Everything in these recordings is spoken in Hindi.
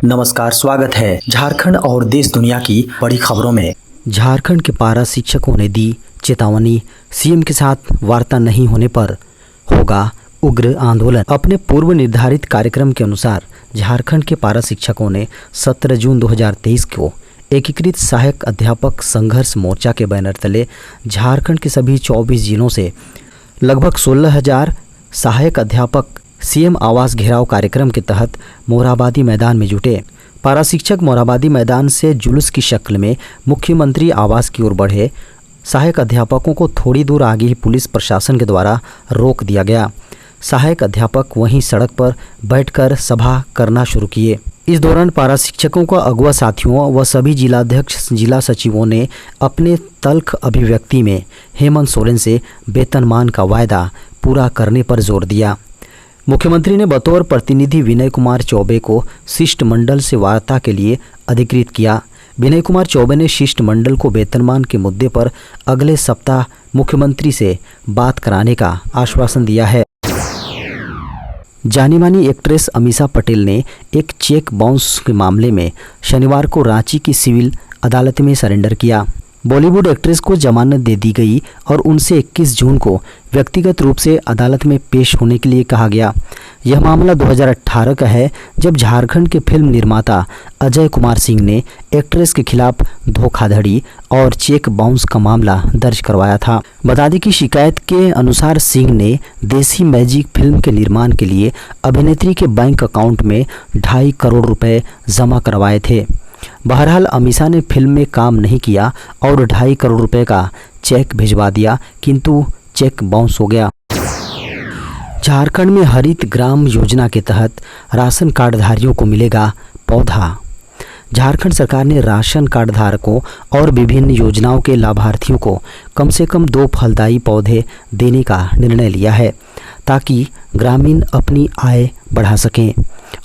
नमस्कार, स्वागत है झारखंड और देश दुनिया की बड़ी खबरों में। झारखंड के पारा शिक्षकों ने दी चेतावनी, सीएम के साथ वार्ता नहीं होने पर होगा उग्र आंदोलन। अपने पूर्व निर्धारित कार्यक्रम के अनुसार झारखंड के पारा शिक्षकों ने 17 जून 2023 को एकीकृत सहायक अध्यापक संघर्ष मोर्चा के बैनर तले झारखंड के सभी 24 जिलों से लगभग 16,000 सहायक अध्यापक सीएम आवास घेराव कार्यक्रम के तहत मोरहाबादी मैदान में जुटे। पारा शिक्षक मोरहाबादी मैदान से जुलूस की शक्ल में मुख्यमंत्री आवास की ओर बढ़े। सहायक अध्यापकों को थोड़ी दूर आगे ही पुलिस प्रशासन के द्वारा रोक दिया गया। सहायक अध्यापक वहीं सड़क पर बैठकर सभा करना शुरू किए। इस दौरान पारा शिक्षकों को अगुआ साथियों व सभी जिलाध्यक्ष जिला सचिवों ने अपने तल्ख अभिव्यक्ति में हेमंत सोरेन से वेतनमान का वायदा पूरा करने पर जोर दिया। मुख्यमंत्री ने बतौर प्रतिनिधि विनय कुमार चौबे को शिष्टमंडल से वार्ता के लिए अधिकृत किया। विनय कुमार चौबे ने शिष्टमंडल को वेतनमान के मुद्दे पर अगले सप्ताह मुख्यमंत्री से बात कराने का आश्वासन दिया है। जानी मानी एक्ट्रेस अमीषा पटेल ने एक चेक बाउंस के मामले में शनिवार को रांची की सिविल अदालत में सरेंडर किया। बॉलीवुड एक्ट्रेस को जमानत दे दी गई और उनसे 21 जून को व्यक्तिगत रूप से अदालत में पेश होने के लिए कहा गया। यह मामला 2018 का है, जब झारखंड के फिल्म निर्माता अजय कुमार सिंह ने एक्ट्रेस के खिलाफ धोखाधड़ी और चेक बाउंस का मामला दर्ज करवाया था। बता दें कि शिकायत के अनुसार सिंह ने देसी मैजिक फिल्म के निर्माण के लिए अभिनेत्री के बैंक अकाउंट में 2.5 करोड़ रुपए जमा करवाए थे। बहरहाल अमीषा ने फिल्म में काम नहीं किया और 2.5 करोड़ रुपए का चेक भिजवा दिया, किंतु चेक बाउंस हो गया। झारखंड में हरित ग्राम योजना के तहत राशन कार्डधारियों को मिलेगा पौधा। झारखंड सरकार ने राशन कार्ड धारकों और विभिन्न योजनाओं के लाभार्थियों को कम से कम 2 फलदायी पौधे देने का निर्णय लिया है, ताकि ग्रामीण अपनी आय बढ़ा सकें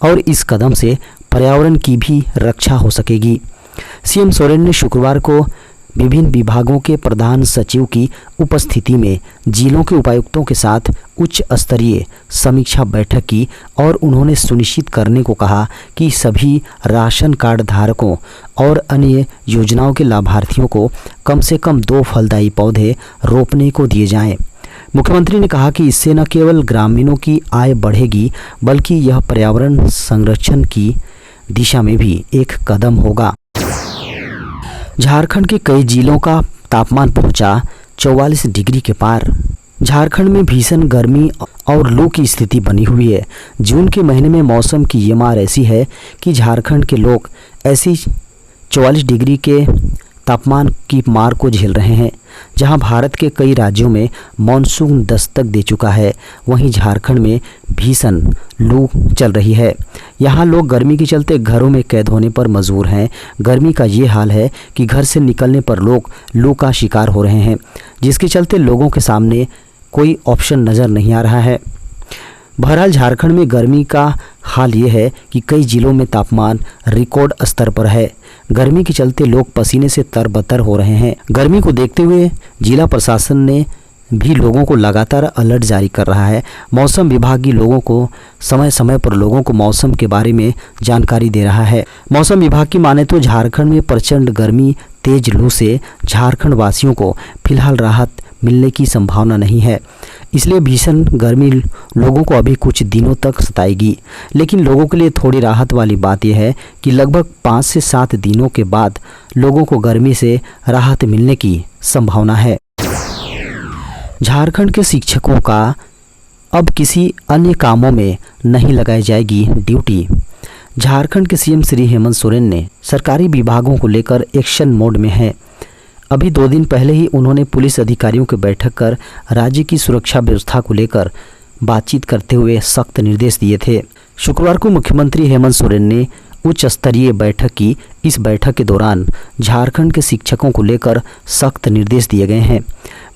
और इस कदम से पर्यावरण की भी रक्षा हो सकेगी। सीएम सोरेन ने शुक्रवार को विभिन्न विभागों के प्रधान सचिव की उपस्थिति में जिलों के उपायुक्तों के साथ उच्च स्तरीय समीक्षा बैठक की और उन्होंने सुनिश्चित करने को कहा कि सभी राशन कार्ड धारकों और अन्य योजनाओं के लाभार्थियों को कम से कम 2 फलदायी पौधे रोपने को दिए जाएं। मुख्यमंत्री ने कहा कि इससे न केवल ग्रामीणों की आय बढ़ेगी, बल्कि यह पर्यावरण संरक्षण की दिशा में भी एक कदम होगा। झारखंड के कई जिलों का तापमान पहुंचा 44 डिग्री के पार। झारखंड में भीषण गर्मी और लू की स्थिति बनी हुई है। जून के महीने में मौसम की ये मार ऐसी है कि झारखंड के लोग ऐसी 44 डिग्री के तापमान की मार को झेल रहे हैं। जहां भारत के कई राज्यों में मानसून दस्तक दे चुका है, वहीं झारखंड में भीषण लू चल रही है। यहां लोग गर्मी के चलते घरों में कैद होने पर मजबूर हैं। गर्मी का ये हाल है कि घर से निकलने पर लोग लू का शिकार हो रहे हैं, जिसके चलते लोगों के सामने कोई ऑप्शन नज़र नहीं आ रहा है। बहरहाल झारखंड में गर्मी का हाल ये है कि कई जिलों में तापमान रिकॉर्ड स्तर पर है। गर्मी के चलते लोग पसीने से तरबतर हो रहे हैं। गर्मी को देखते हुए जिला प्रशासन ने भी लोगों को लगातार अलर्ट जारी कर रहा है। मौसम विभाग भी लोगों को समय समय पर लोगों को मौसम के बारे में जानकारी दे रहा है। मौसम विभाग की माने तो झारखंड में प्रचंड गर्मी, तेज लू से झारखंड वासियों को फिलहाल राहत मिलने की संभावना नहीं है। इसलिए भीषण गर्मी लोगों को अभी कुछ दिनों तक सताएगी। लेकिन लोगों के लिए थोड़ी राहत वाली बात यह है कि लगभग 5 से 7 दिनों के बाद लोगों को गर्मी से राहत मिलने की संभावना है। झारखंड के शिक्षकों का अब किसी अन्य कामों में नहीं लगाई जाएगी ड्यूटी। झारखंड के सीएम श्री हेमंत सोरेन ने सरकारी विभागों को लेकर एक्शन मोड में है। अभी 2 दिन पहले ही उन्होंने पुलिस अधिकारियों की बैठक कर राज्य की सुरक्षा व्यवस्था को लेकर बातचीत करते हुए सख्त निर्देश दिए थे। शुक्रवार को मुख्यमंत्री हेमंत सोरेन ने उच्च स्तरीय बैठक की। इस बैठक के दौरान झारखंड के शिक्षकों को लेकर सख्त निर्देश दिए गए हैं।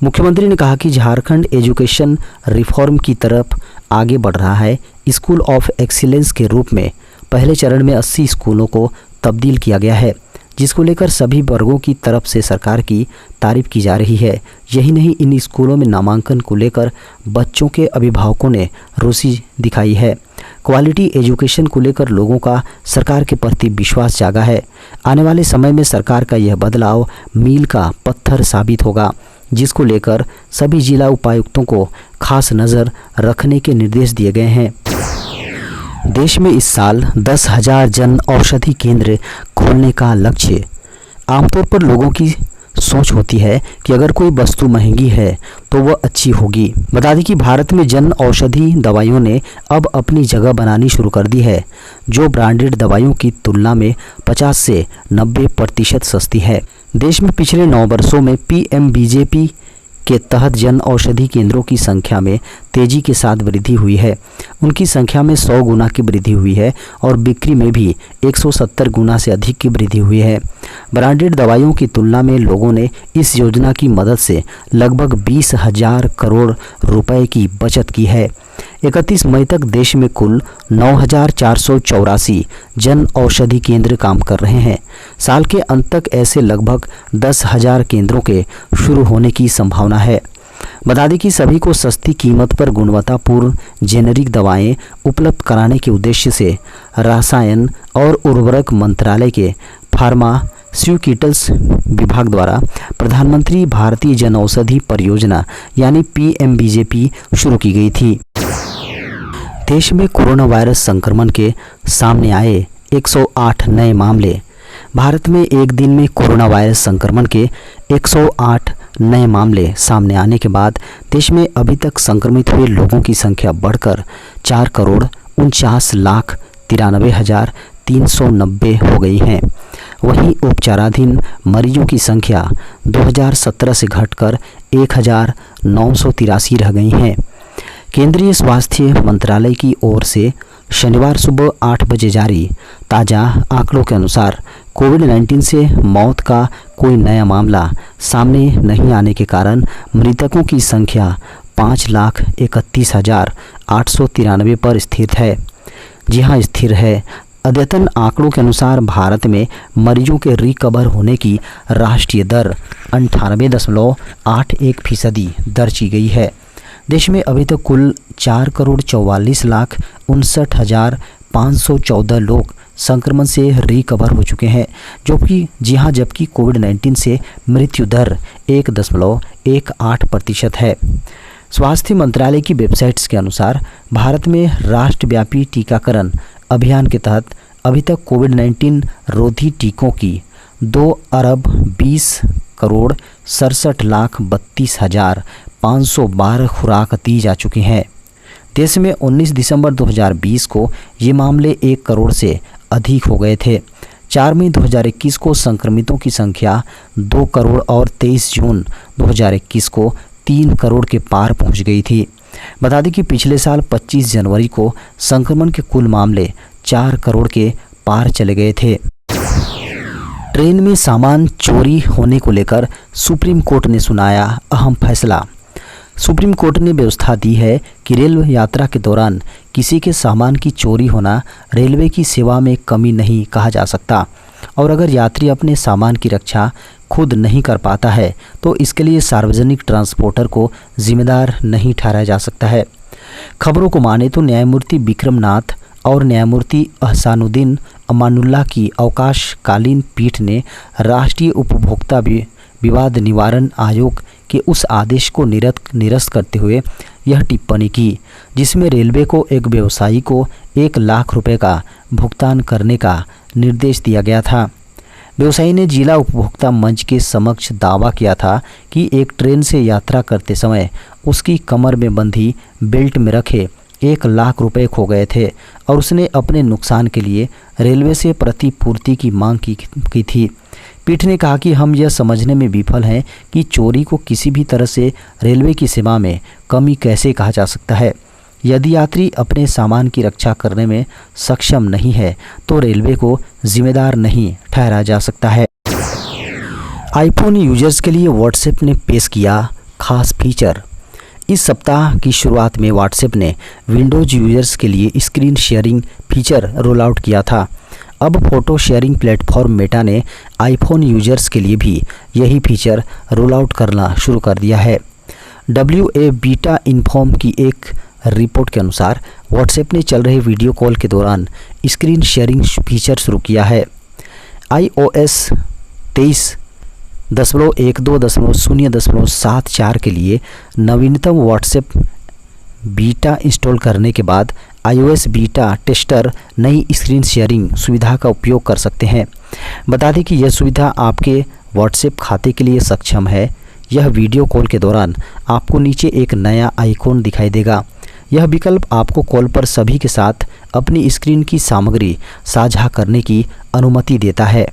मुख्यमंत्री ने कहा कि झारखंड एजुकेशन रिफॉर्म की तरफ आगे बढ़ रहा है। स्कूल ऑफ एक्सीलेंस के रूप में पहले चरण में 80 स्कूलों को तब्दील किया गया है, जिसको लेकर सभी वर्गों की तरफ से सरकार की तारीफ की जा रही है। यही नहीं, इन स्कूलों में नामांकन को लेकर बच्चों के अभिभावकों ने रुचि दिखाई है। क्वालिटी एजुकेशन को लेकर लोगों का सरकार के प्रति विश्वास जागा है। आने वाले समय में सरकार का यह बदलाव मील का पत्थर साबित होगा, जिसको लेकर सभी जिला उपायुक्तों को खास नज़र रखने के निर्देश दिए गए हैं। देश में इस साल 10,000 जन औषधि केंद्र खोलने का लक्ष्य। आमतौर पर लोगों की सोच होती है कि अगर कोई वस्तु महंगी है तो वह अच्छी होगी। बता दें कि भारत में जन औषधि दवाइयों ने अब अपनी जगह बनानी शुरू कर दी है, जो ब्रांडेड दवाइयों की तुलना में 50 से 90% सस्ती है। देश में पिछले 9 वर्षों में पीएमबीजेपी के तहत जन औषधि केंद्रों की संख्या में तेजी के साथ वृद्धि हुई है। उनकी संख्या में 100 गुना की वृद्धि हुई है और बिक्री में भी 170 गुना से अधिक की वृद्धि हुई है। ब्रांडेड दवाइयों की तुलना में लोगों ने इस योजना की मदद से लगभग 20,000 करोड़ रुपए की बचत की है। 31 मई तक देश में कुल 9,484 जन औषधि केंद्र काम कर रहे हैं। साल के अंत तक ऐसे लगभग 10,000 केंद्रों के शुरू होने की संभावना है। बता दें कि सभी को सस्ती कीमत पर गुणवत्तापूर्ण जेनेरिक दवाएं उपलब्ध कराने के उद्देश्य से रसायन और उर्वरक मंत्रालय के फार्मास्यूटिकल्स विभाग द्वारा प्रधानमंत्री भारतीय जनऔषधि परियोजना यानी पीएमबीजेपी शुरू की गई थी। देश में कोरोना वायरस संक्रमण के सामने आए 108 नए मामले। भारत में एक दिन में कोरोना वायरस संक्रमण के 108 नए मामले सामने आने के बाद देश में अभी तक संक्रमित हुए लोगों की संख्या बढ़कर 4,49,93,390 हो गई है। वहीं उपचाराधीन मरीजों की संख्या 2017 से घटकर 1,983 रह गई हैं। केंद्रीय स्वास्थ्य मंत्रालय की ओर से शनिवार सुबह 8 बजे जारी ताज़ा आंकड़ों के अनुसार कोविड-19 से मौत का कोई नया मामला सामने नहीं आने के कारण मृतकों की संख्या 5,31,893 पर स्थिर है। जी हां, स्थिर है। अद्यतन आंकड़ों के अनुसार भारत में मरीजों के रिकवर होने की राष्ट्रीय दर 98.81% दर्ज की गई है। देश में अभी तक कुल 4,44,59,514 लोग संक्रमण से रिकवर हो चुके हैं, जबकि कोविड-19 से मृत्यु दर 1.18% है। स्वास्थ्य मंत्रालय की वेबसाइट्स के अनुसार भारत में राष्ट्रव्यापी टीकाकरण अभियान के तहत अभी तक कोविड-19 रोधी टीकों की 2,20,67,32,512 खुराक दी जा चुकी हैं। देश में 19 दिसंबर 2020 को ये मामले 1 करोड़ से अधिक हो गए थे। 4 मई 2021 को संक्रमितों की संख्या 2 करोड़ और 23 जून 2021 को 3 करोड़ के पार पहुंच गई थी। बता दें कि पिछले साल 25 जनवरी को संक्रमण के कुल मामले 4 करोड़ के पार चले गए थे। ट्रेन में सामान चोरी होने को लेकर सुप्रीम कोर्ट ने सुनाया अहम फैसला। सुप्रीम कोर्ट ने व्यवस्था दी है कि रेलवे यात्रा के दौरान किसी के सामान की चोरी होना रेलवे की सेवा में कमी नहीं कहा जा सकता, और अगर यात्री अपने सामान की रक्षा खुद नहीं कर पाता है तो इसके लिए सार्वजनिक ट्रांसपोर्टर को जिम्मेदार नहीं ठहराया जा सकता है। खबरों को माने तो न्यायमूर्ति विक्रमनाथ और न्यायमूर्ति अहसानुद्दीन अमानुल्लाह की अवकाशकालीन पीठ ने राष्ट्रीय उपभोक्ता विवाद निवारण आयोग के उस आदेश को निरस्त करते हुए यह टिप्पणी की, जिसमें रेलवे को एक व्यवसायी को 1 लाख रुपए का भुगतान करने का निर्देश दिया गया था। व्यवसायी ने जिला उपभोक्ता मंच के समक्ष दावा किया था कि एक ट्रेन से यात्रा करते समय उसकी कमर में बंधी बेल्ट में रखे 1 लाख रुपए खो गए थे और उसने अपने नुकसान के लिए रेलवे से प्रतिपूर्ति की मांग की थी। पीठ ने कहा कि हम यह समझने में विफल हैं कि चोरी को किसी भी तरह से रेलवे की सेवा में कमी कैसे कहा जा सकता है। यदि यात्री अपने सामान की रक्षा करने में सक्षम नहीं है तो रेलवे को जिम्मेदार नहीं ठहराया जा सकता है। आईफोन यूजर्स के लिए व्हाट्सएप ने पेश किया खास फीचर। इस सप्ताह की शुरुआत में व्हाट्सएप ने विंडोज यूजर्स के लिए screen sharing feature roll out किया था। अब फोटो शेयरिंग प्लेटफॉर्म मेटा ने आईफोन यूजर्स के लिए भी यही फीचर रोल आउट करना शुरू कर दिया है। WA बीटा इन्फॉर्म की एक रिपोर्ट के अनुसार व्हाट्सएप ने चल रहे वीडियो कॉल के दौरान स्क्रीन शेयरिंग फीचर शुरू किया है। iOS 23.12.0.74 के लिए नवीनतम व्हाट्सएप बीटा इंस्टॉल करने के बाद iOS बीटा टेस्टर नई स्क्रीन शेयरिंग सुविधा का उपयोग कर सकते हैं। बता दें कि यह सुविधा आपके व्हाट्सएप खाते के लिए सक्षम है। यह वीडियो कॉल के दौरान आपको नीचे एक नया आइकॉन दिखाई देगा। यह विकल्प आपको कॉल पर सभी के साथ अपनी स्क्रीन की सामग्री साझा करने की अनुमति देता है।